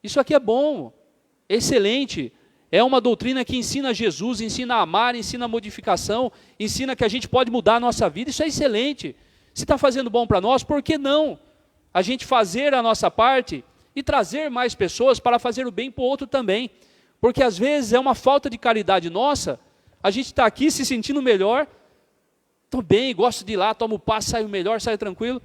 Isso aqui é bom. Excelente. É uma doutrina que ensina Jesus, ensina a amar, ensina a modificação, ensina que a gente pode mudar a nossa vida. Isso é excelente. Se está fazendo bom para nós, por que não a gente fazer a nossa parte e trazer mais pessoas para fazer o bem para o outro também? Porque às vezes é uma falta de caridade nossa, a gente está aqui se sentindo melhor, estou bem, gosto de ir lá, tomo passe, saio melhor, saio tranquilo,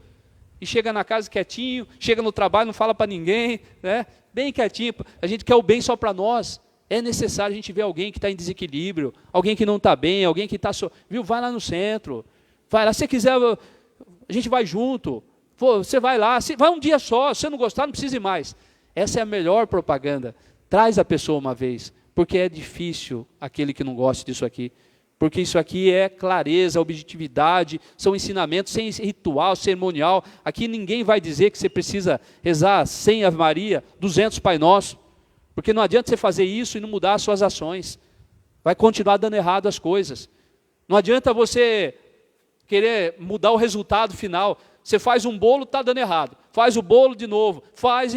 e chega na casa quietinho, chega no trabalho, não fala para ninguém, né? Bem quietinho, a gente quer o bem só para nós. É necessário a gente ver alguém que está em desequilíbrio, alguém que não está bem, alguém que está... Viu? Vai lá no centro, vai lá, se você quiser, a gente vai junto, você vai lá, vai um dia só, se você não gostar, não precisa ir mais. Essa é a melhor propaganda. Traz a pessoa uma vez, porque é difícil aquele que não gosta disso aqui. Porque isso aqui é clareza, objetividade, são ensinamentos sem ritual, cerimonial. Aqui ninguém vai dizer que você precisa rezar 100 Ave Maria, 200 Pai Nosso. Porque não adianta você fazer isso e não mudar as suas ações. Vai continuar dando errado as coisas. Não adianta você querer mudar o resultado final. Você faz um bolo, está dando errado. Faz o bolo de novo. Faz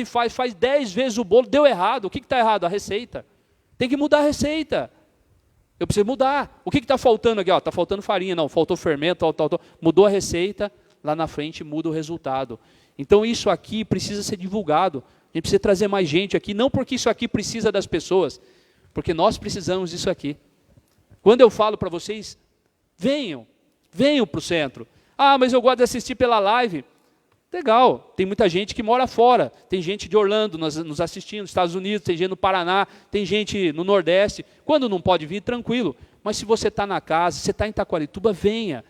10 vezes o bolo, deu errado. O que está errado? A receita. Tem que mudar a receita. Eu preciso mudar. O que está faltando aqui? Está faltando farinha, não, faltou fermento, tal. Mudou a receita, lá na frente muda o resultado. Então isso aqui precisa ser divulgado. A gente precisa trazer mais gente aqui, não porque isso aqui precisa das pessoas, porque nós precisamos disso aqui. Quando eu falo para vocês, venham para o centro. Ah, mas eu gosto de assistir pela live. Legal, tem muita gente que mora fora, tem gente de Orlando nos assistindo, nos Estados Unidos, tem gente no Paraná, tem gente no Nordeste. Quando não pode vir, tranquilo. Mas se você está na casa, você está em Taquarituba, venha.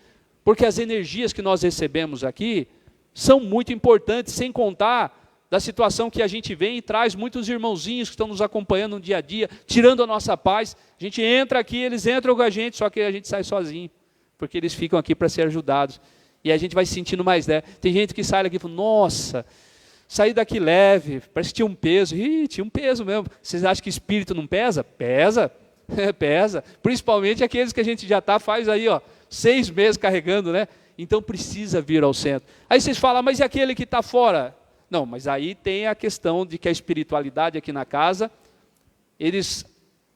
Porque as energias que nós recebemos aqui são muito importantes, sem contar da situação que a gente vem e traz muitos irmãozinhos que estão nos acompanhando no dia a dia, tirando a nossa paz. A gente entra aqui, eles entram com a gente, só que a gente sai sozinho, porque eles ficam aqui para ser ajudados. E a gente vai se sentindo mais leve. Tem gente que sai daqui e fala, nossa, saí daqui leve, parece que tinha um peso. Ih, tinha um peso mesmo. Vocês acham que espírito não pesa? Pesa, pesa. Principalmente aqueles que a gente já faz aí, 6 meses carregando, né? Então precisa vir ao centro. Aí vocês falam, mas e aquele que está fora? Não, mas aí tem a questão de que a espiritualidade aqui na casa, eles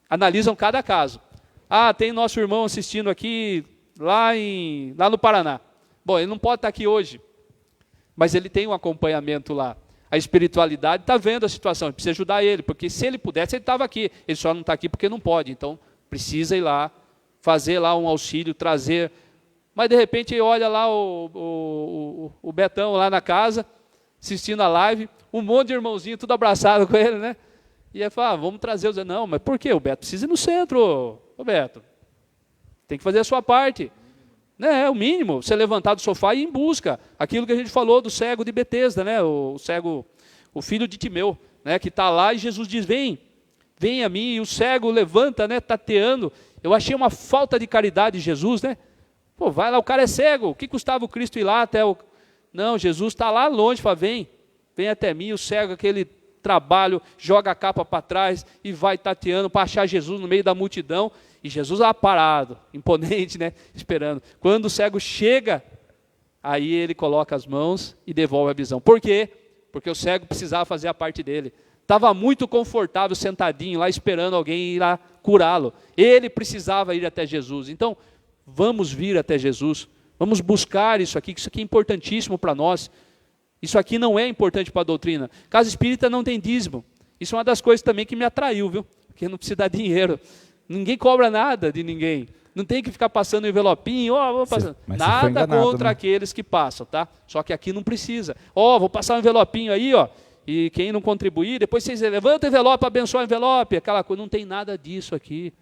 analisam cada caso. Ah, tem nosso irmão assistindo aqui, lá no Paraná. Bom, ele não pode estar aqui hoje, mas ele tem um acompanhamento lá. A espiritualidade está vendo a situação, precisa ajudar ele, porque se ele pudesse, ele estava aqui. Ele só não está aqui porque não pode, então precisa ir lá, fazer lá um auxílio, trazer. Mas de repente olha lá o Betão lá na casa, assistindo a live, um monte de irmãozinho, tudo abraçado com ele, né? E aí fala, vamos trazer os... Não, mas por quê? O Beto precisa ir no centro, ô Beto. Tem que fazer a sua parte. Né? É o mínimo, você levantar do sofá e ir em busca. Aquilo que a gente falou do cego de Betesda, né? O cego, o filho de Timeu, né? Que está lá e Jesus diz, vem a mim. E o cego levanta, né? Tateando. Eu achei uma falta de caridade de Jesus, né? Pô, vai lá, o cara é cego. O que custava o Cristo ir lá até o... Não, Jesus está lá longe, fala, vem até mim. O cego, aquele trabalho, joga a capa para trás e vai tateando para achar Jesus no meio da multidão. E Jesus lá parado, imponente, né? Esperando. Quando o cego chega, aí ele coloca as mãos e devolve a visão. Por quê? Porque o cego precisava fazer a parte dele. Estava muito confortável, sentadinho lá, esperando alguém ir lá curá-lo. Ele precisava ir até Jesus. Então, vamos vir até Jesus. Vamos buscar isso aqui é importantíssimo para nós. Isso aqui não é importante para a doutrina. Casa espírita não tem dízimo. Isso é uma das coisas também que me atraiu, viu? Porque não precisa dar dinheiro. Ninguém cobra nada de ninguém. Não tem que ficar passando um envelopinho. Vou passando. Nada enganado, contra, né? Aqueles que passam, tá? Só que aqui não precisa. Vou passar um envelopinho aí, e quem não contribuir, depois vocês levantam o envelope, abençoa o envelope, aquela coisa. Não tem nada disso aqui.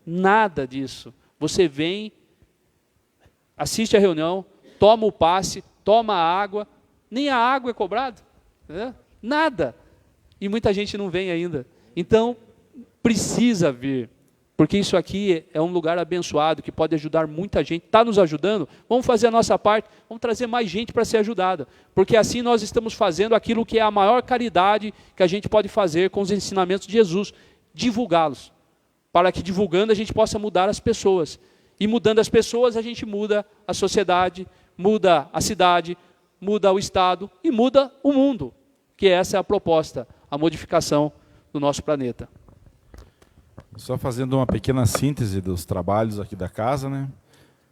Nada disso. Você vem, assiste a reunião, toma o passe, toma a água. Nem a água é cobrada. Né? Nada. E muita gente não vem ainda. Então, precisa vir. Porque isso aqui é um lugar abençoado, que pode ajudar muita gente. Está nos ajudando? Vamos fazer a nossa parte, vamos trazer mais gente para ser ajudada. Porque assim nós estamos fazendo aquilo que é a maior caridade que a gente pode fazer com os ensinamentos de Jesus, divulgá-los. Para que divulgando a gente possa mudar as pessoas. E mudando as pessoas a gente muda a sociedade, muda a cidade, muda o Estado e muda o mundo. Que essa é a proposta, a modificação do nosso planeta. Só fazendo uma pequena síntese dos trabalhos aqui da casa, né?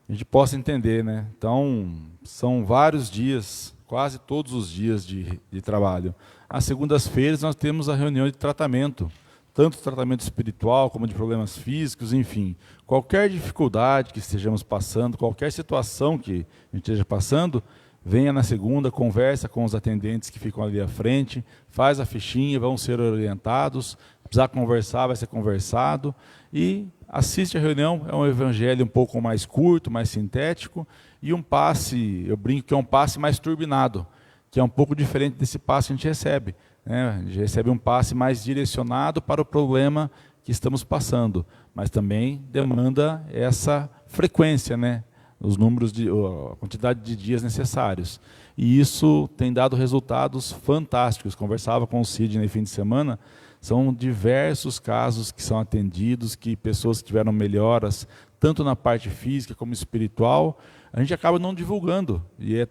A gente possa entender, né? Então, são vários dias, quase todos os dias de trabalho. Às segundas-feiras nós temos a reunião de tratamento, tanto tratamento espiritual como de problemas físicos, enfim. Qualquer dificuldade que estejamos passando, qualquer situação que a gente esteja passando, venha na segunda, conversa com os atendentes que ficam ali à frente, faz a fichinha, vão ser orientados. Precisar conversar, vai ser conversado. E assiste a reunião, é um evangelho um pouco mais curto, mais sintético, e um passe, eu brinco que é um passe mais turbinado, que é um pouco diferente desse passe que a gente recebe. Né? A gente recebe um passe mais direcionado para o problema que estamos passando, mas também demanda essa frequência, né? Os números, a quantidade de dias necessários. E isso tem dado resultados fantásticos. Conversava com o Sidney no fim de semana. São diversos casos que são atendidos, que pessoas que tiveram melhoras, tanto na parte física como espiritual, a gente acaba não divulgando, e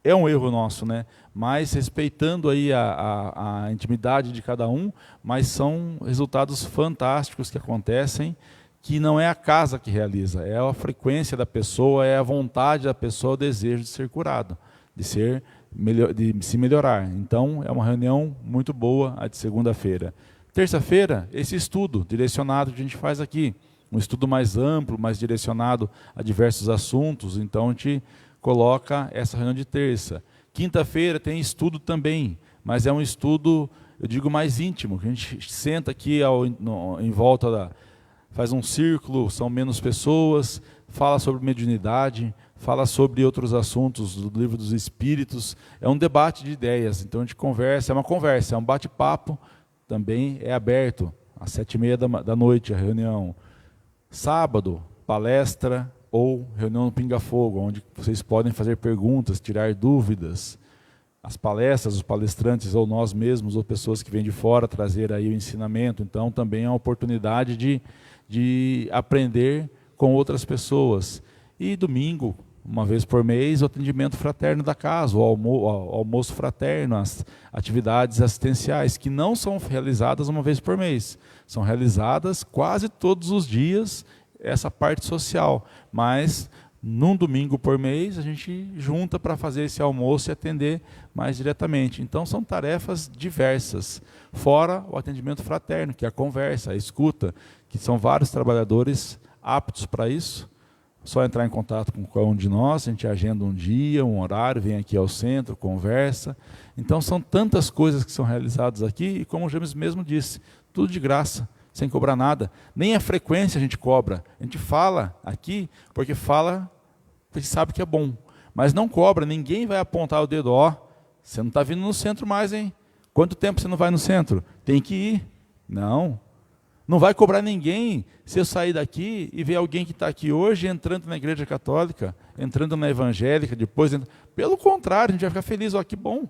é um erro nosso, né? Mas respeitando aí a intimidade de cada um, mas são resultados fantásticos que acontecem, que não é a casa que realiza, é a frequência da pessoa, é a vontade da pessoa, o desejo de ser curado, de se melhorar. Então, é uma reunião muito boa, a de segunda-feira. Terça-feira, esse estudo direcionado que a gente faz aqui, um estudo mais amplo, mais direcionado a diversos assuntos, então a gente coloca essa reunião de terça. Quinta-feira tem estudo também, mas é um estudo, eu digo, mais íntimo, que a gente senta aqui em volta faz um círculo, são menos pessoas, fala sobre mediunidade, fala sobre outros assuntos do Livro dos Espíritos, é um debate de ideias, então a gente conversa, é um bate-papo, também é aberto, às 7h30 da noite a reunião. Sábado, palestra ou reunião no Pinga Fogo, onde vocês podem fazer perguntas, tirar dúvidas. As palestras, os palestrantes, ou nós mesmos, ou pessoas que vêm de fora, trazer aí o ensinamento, então também é uma oportunidade de aprender com outras pessoas. E domingo, uma vez por mês, o atendimento fraterno da casa, o almoço fraterno, as atividades assistenciais, que não são realizadas uma vez por mês. São realizadas quase todos os dias, essa parte social. Mas, num domingo por mês, a gente junta para fazer esse almoço e atender mais diretamente. Então, são tarefas diversas. Fora o atendimento fraterno, que é a conversa, a escuta, que são vários trabalhadores aptos para isso. Só entrar em contato com qualquer um de nós, a gente agenda um dia, um horário, vem aqui ao centro, conversa. Então são tantas coisas que são realizadas aqui, e como o James mesmo disse, tudo de graça, sem cobrar nada. Nem a frequência a gente cobra. A gente fala aqui porque fala porque sabe que é bom. Mas não cobra, ninguém vai apontar o dedo, você não está vindo no centro mais, hein? Quanto tempo você não vai no centro? Tem que ir. Não. Não vai cobrar ninguém se eu sair daqui e ver alguém que está aqui hoje entrando na igreja católica, entrando na evangélica, depois... Pelo contrário, a gente vai ficar feliz, que bom.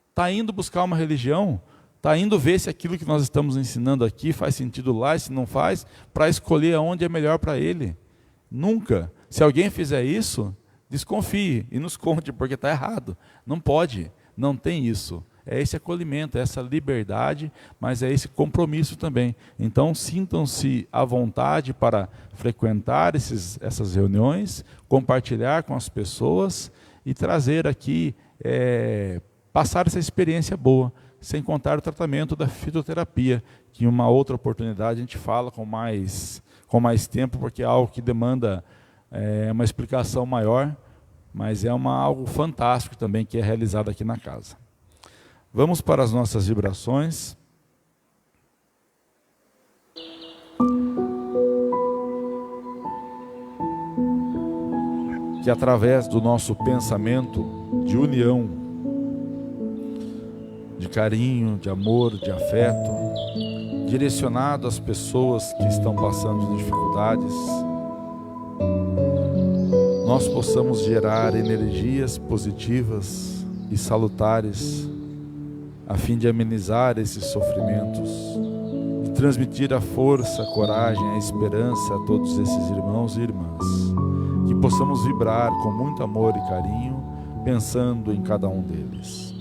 Está indo buscar uma religião, está indo ver se aquilo que nós estamos ensinando aqui faz sentido lá, e se não faz, para escolher aonde é melhor para ele. Nunca. Se alguém fizer isso, desconfie e nos conte, porque está errado. Não pode, não tem isso. É esse acolhimento, é essa liberdade, mas é esse compromisso também. Então, sintam-se à vontade para frequentar essas reuniões, compartilhar com as pessoas e trazer aqui, passar essa experiência boa, sem contar o tratamento da fitoterapia, que em uma outra oportunidade a gente fala com mais tempo, porque é algo que demanda uma explicação maior, mas é algo fantástico também que é realizado aqui na casa. Vamos para as nossas vibrações. Que através do nosso pensamento de união, de carinho, de amor, de afeto, direcionado às pessoas que estão passando dificuldades, nós possamos gerar energias positivas e salutares a fim de amenizar esses sofrimentos e transmitir a força, a coragem, a esperança a todos esses irmãos e irmãs. Que possamos vibrar com muito amor e carinho, pensando em cada um deles.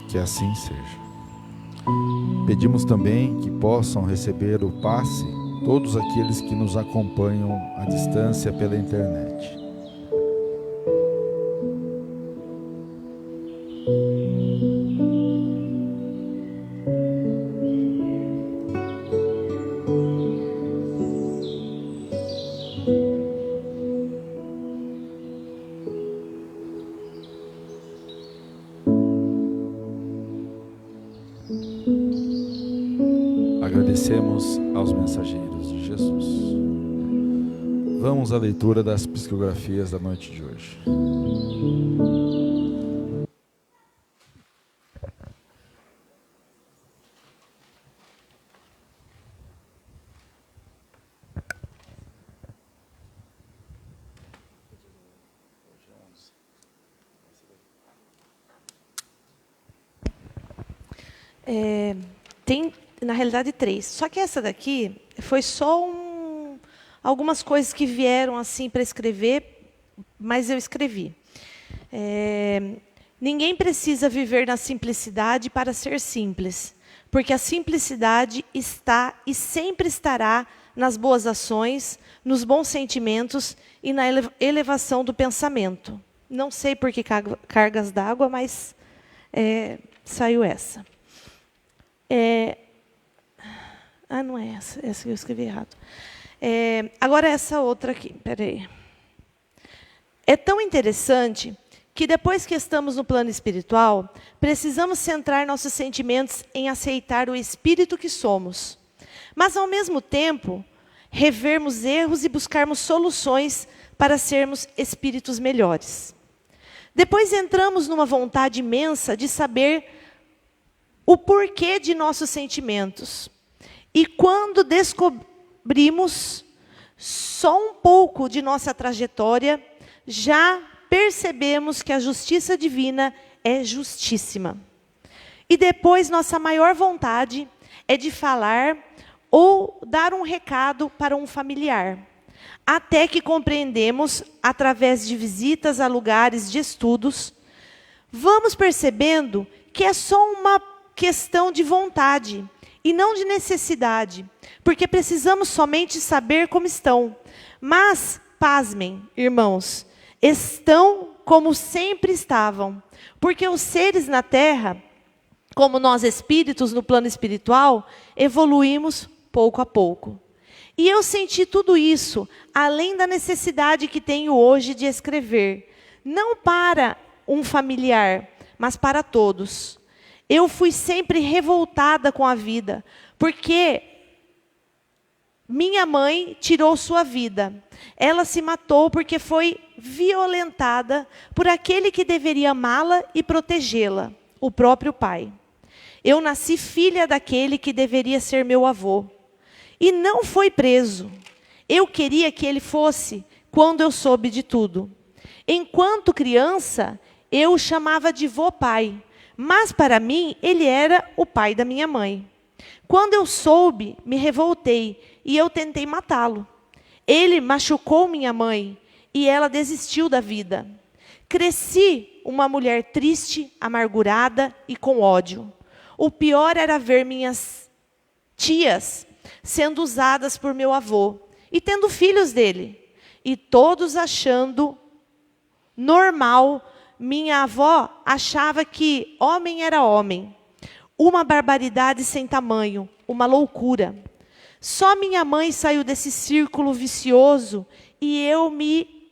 Que assim seja. Pedimos também que possam receber o passe todos aqueles que nos acompanham à distância pela internet. Agradecemos aos mensageiros de Jesus. Vamos à leitura das psicografias da noite de hoje. Tem, na realidade, 3. Só que essa daqui foi só algumas coisas que vieram assim para escrever, mas eu escrevi. Ninguém precisa viver na simplicidade para ser simples, porque a simplicidade está e sempre estará nas boas ações, nos bons sentimentos e na elevação do pensamento. Não sei por que cargas d'água, mas saiu essa. Não é essa que eu escrevi errado. Agora essa outra aqui, peraí. É tão interessante que depois que estamos no plano espiritual, precisamos centrar nossos sentimentos em aceitar o espírito que somos. Mas, ao mesmo tempo, revermos erros e buscarmos soluções para sermos espíritos melhores. Depois entramos numa vontade imensa de saber o porquê de nossos sentimentos. E quando descobrimos só um pouco de nossa trajetória, já percebemos que a justiça divina é justíssima. E depois nossa maior vontade é de falar ou dar um recado para um familiar. Até que compreendemos, através de visitas a lugares de estudos, vamos percebendo que é só uma questão de vontade e não de necessidade, porque precisamos somente saber como estão. Mas, pasmem, irmãos, estão como sempre estavam, porque os seres na Terra como nós espíritos no plano espiritual, evoluímos pouco a pouco. E eu senti tudo isso, além da necessidade que tenho hoje de escrever, não para um familiar, mas para todos. Eu fui sempre revoltada com a vida, porque minha mãe tirou sua vida. Ela se matou porque foi violentada por aquele que deveria amá-la e protegê-la, o próprio pai. Eu nasci filha daquele que deveria ser meu avô. E não foi preso. Eu queria que ele fosse quando eu soube de tudo. Enquanto criança, eu o chamava de vô-pai. Mas para mim, ele era o pai da minha mãe. Quando eu soube, me revoltei e eu tentei matá-lo. Ele machucou minha mãe e ela desistiu da vida. Cresci uma mulher triste, amargurada e com ódio. O pior era ver minhas tias sendo usadas por meu avô e tendo filhos dele. E todos achando normal. Minha avó achava que homem era homem. Uma barbaridade sem tamanho, uma loucura. Só minha mãe saiu desse círculo vicioso e eu me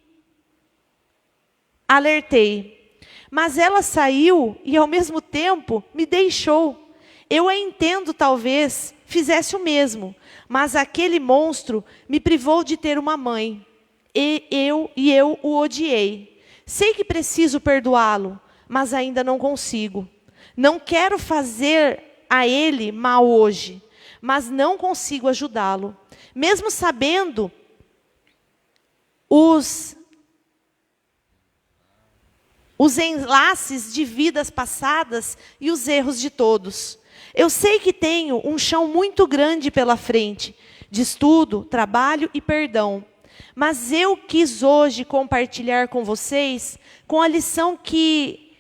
alertei. Mas ela saiu e, ao mesmo tempo, me deixou. Eu a entendo, talvez, fizesse o mesmo. Mas aquele monstro me privou de ter uma mãe. E eu o odiei. Sei que preciso perdoá-lo, mas ainda não consigo. Não quero fazer a ele mal hoje, mas não consigo ajudá-lo. Mesmo sabendo os enlaces de vidas passadas e os erros de todos. Eu sei que tenho um chão muito grande pela frente, de estudo, trabalho e perdão. Mas eu quis hoje compartilhar com vocês com a lição que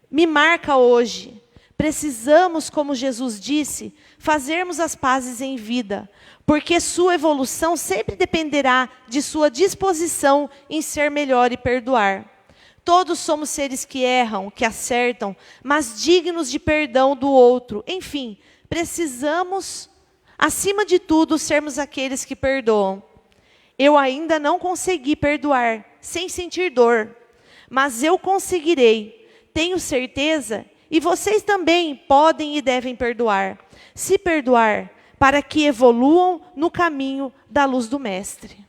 me marca hoje. Precisamos, como Jesus disse, fazermos as pazes em vida, porque sua evolução sempre dependerá de sua disposição em ser melhor e perdoar. Todos somos seres que erram, que acertam, mas dignos de perdão do outro. Enfim, precisamos, acima de tudo, sermos aqueles que perdoam. Eu ainda não consegui perdoar, sem sentir dor, mas eu conseguirei, tenho certeza, e vocês também podem e devem perdoar. Se perdoar, para que evoluam no caminho da luz do Mestre.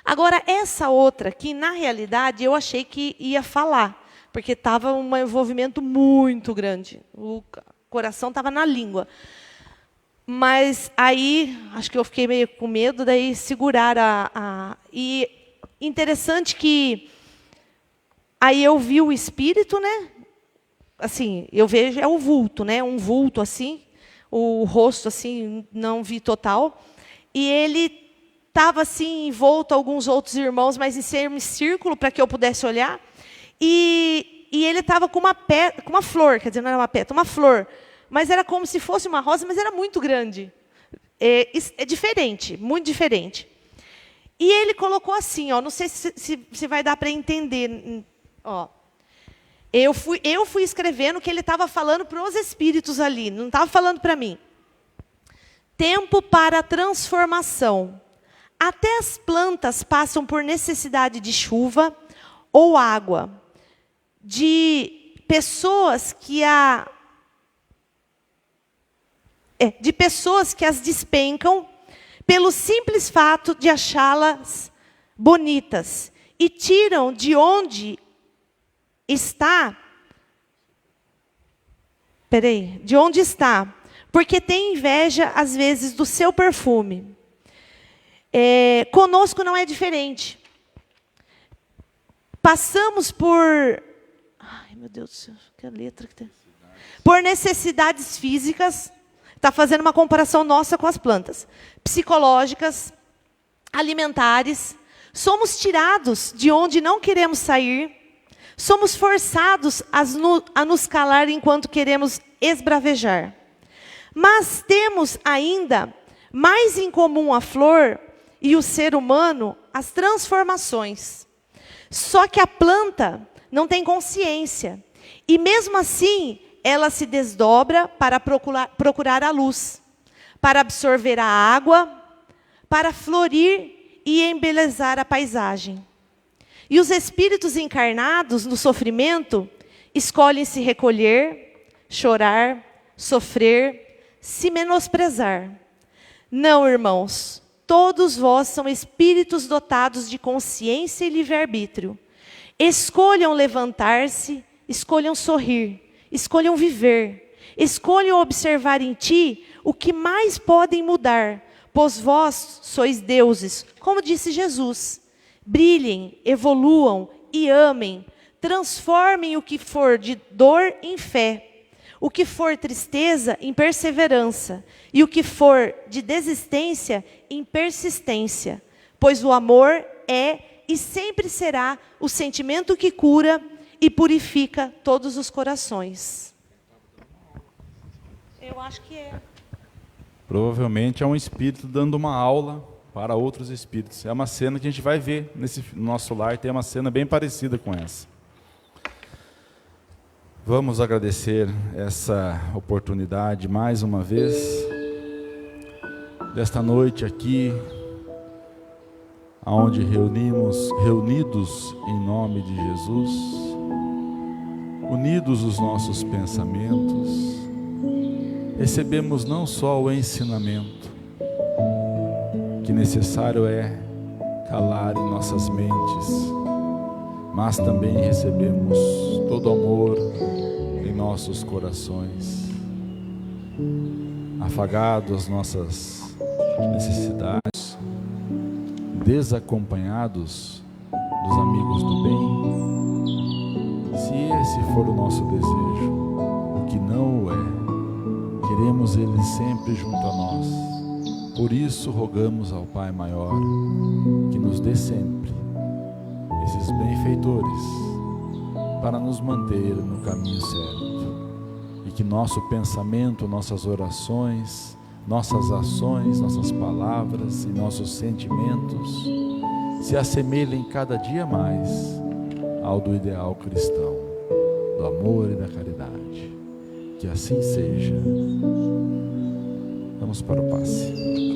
Agora, essa outra, que na realidade eu achei que ia falar, porque estava um envolvimento muito grande, o coração estava na língua. Mas aí, acho que eu fiquei meio com medo, daí segurar E interessante que aí eu vi o espírito, né? Assim, eu vejo, é o vulto, né? Um vulto assim, o rosto assim, não vi total. E ele estava assim, envolto a alguns outros irmãos, mas em semicírculo, para que eu pudesse olhar. E ele estava com uma flor, quer dizer, não era uma pétala, uma flor. Mas era como se fosse uma rosa, mas era muito grande. É diferente, muito diferente. E ele colocou assim, ó, não sei se vai dar para entender. Ó, eu fui escrevendo o que ele estava falando para os espíritos ali, não estava falando para mim. Tempo para a transformação. Até as plantas passam por necessidade de chuva ou água. De pessoas que as despencam pelo simples fato de achá-las bonitas e tiram de onde está, porque tem inveja às vezes do seu perfume. Conosco não é diferente. Passamos por, ai meu Deus do céu, que letra que tem. Por necessidades físicas. Está fazendo uma comparação nossa com as plantas. Psicológicas, alimentares. Somos tirados de onde não queremos sair. Somos forçados a nos calar enquanto queremos esbravejar. Mas temos ainda mais em comum a flor e o ser humano, as transformações. Só que a planta não tem consciência. E mesmo assim, ela se desdobra para procurar a luz, para absorver a água, para florir e embelezar a paisagem. E os espíritos encarnados no sofrimento escolhem se recolher, chorar, sofrer, se menosprezar. Não, irmãos, todos vós são espíritos dotados de consciência e livre-arbítrio. Escolham levantar-se, escolham sorrir, escolham viver, escolham observar em ti o que mais podem mudar, pois vós sois deuses, como disse Jesus. Brilhem, evoluam e amem, transformem o que for de dor em fé, o que for tristeza em perseverança, e o que for de desistência em persistência, pois o amor é e sempre será o sentimento que cura e purifica todos os corações. Eu acho que é. Provavelmente é um espírito dando uma aula para outros espíritos. É uma cena que a gente vai ver no nosso lar, tem uma cena bem parecida com essa. Vamos agradecer essa oportunidade mais uma vez, desta noite aqui, onde reunidos em nome de Jesus, unidos os nossos pensamentos, recebemos não só o ensinamento, que necessário é calar em nossas mentes, mas também recebemos todo amor em nossos corações, afagado as nossas necessidades, desacompanhados dos amigos do bem. Se esse for o nosso desejo, o que não o é, queremos ele sempre junto a nós. Por isso rogamos ao Pai Maior que nos dê sempre esses benfeitores para nos manter no caminho certo, e que nosso pensamento, nossas orações, nossas ações, nossas palavras e nossos sentimentos se assemelhem cada dia mais ao do ideal cristão, do amor e da caridade. Que assim seja. Vamos para o passe.